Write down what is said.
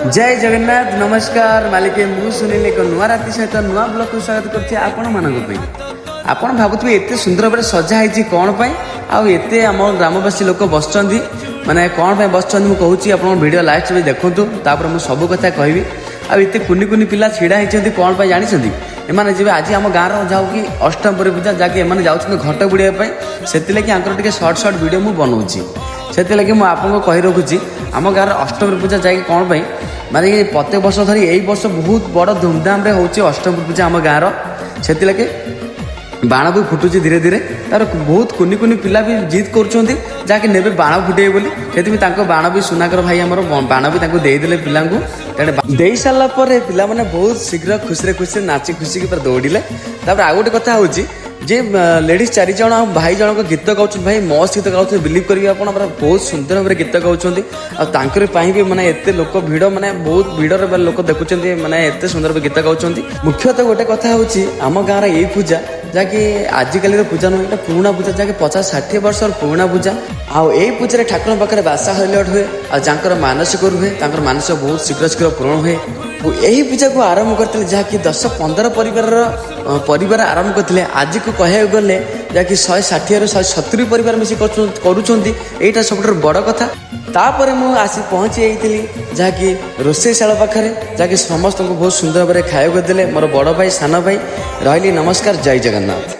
जय जगन्नाथ नमस्कार मालिक मु सुनील एक नुआ राति सहित नुआ ब्लॉग को स्वागत करछि आपण मानक आपण भाबुथबे एते सुंदर भाबे सजा हैछि कोन पई आ एते हम ग्रामवासी लोक बसचंदी माने कोन पई बसचंदी मु कहूछि आपण वीडियो लास्ट में देखंतु तापर मु सब कथा कहबी आ एते कुनी कुनी पिला छिडा हैछंती कोन पई जानि छंती एमाने जेबे आज हम गाँव रो जाऊ कि अष्टमपुरी पूजा जाके एमाने जाउछन घट बुड़िया पई सेति लगी आंकर टिके शॉर्ट शॉर्ट वीडियो मु बनौछि सेति लगी मु आपन कहि रखुछि आम गाँव अष्टमपुरी पूजा जाके कौन पाई माने प्रत्येक वर्ष धरी यही वर्ष बहुत बड़ धूमधाम रे होची अष्टमपुरी पूजा आम गाँव से लगे बाण भी फुटुची धीरे धीरे तार बहुत कुनी कुनी पिला भी जिद करुँच जहाँकि ने बाण फुटे बोली से बाण भी सुनाकर भाई आमर बाण भी देदेले पिला दे सारा पिला माने बहुत शीघ्र खुशी खुशी नाची खुशी की दौड़े तापर आउ गोटे कथा हूँ जे लेडीज 4 जन भाई जनक गीत गाँव भाई मस्त गीत गाँव बिलीव करेंगे आप बहुत सुंदर भाव गीत गाँव भी माने एते लोक भिड़ माने बहुत भिड़ लोक देखुं माने एते सुंदर भाव गीत गाँव मुख्यतः गोटे कथा हूँ आम गाँव यही पूजा जहाँकि आजिकल पूजा नुह ये पुराणा पूजा जहाँकि 50-60 वर्ष पुराणा पूजा आउ यही पूजा ठाकुर पाखे बासा हरिलट हुए और मानसिक रुहे मानसिक बहुत शीघ्र शीघ्र पूरण हुए यही पूजा को आरंभ करते जहाँकि 10-15 परिवार आरंभ करते आज को कह गले जहाँकि 160-170 परिवार मिसी करुँचा सब बड़ कथा तापर मुझे आसी पहुँची जाइली जहाँकि रोषेईशाला पाखे जहाँकि समस्त को बहुत सुंदर भाव खाया देले मोर बड़ भाई सान भाई रही नमस्कार जय जगन्नाथ।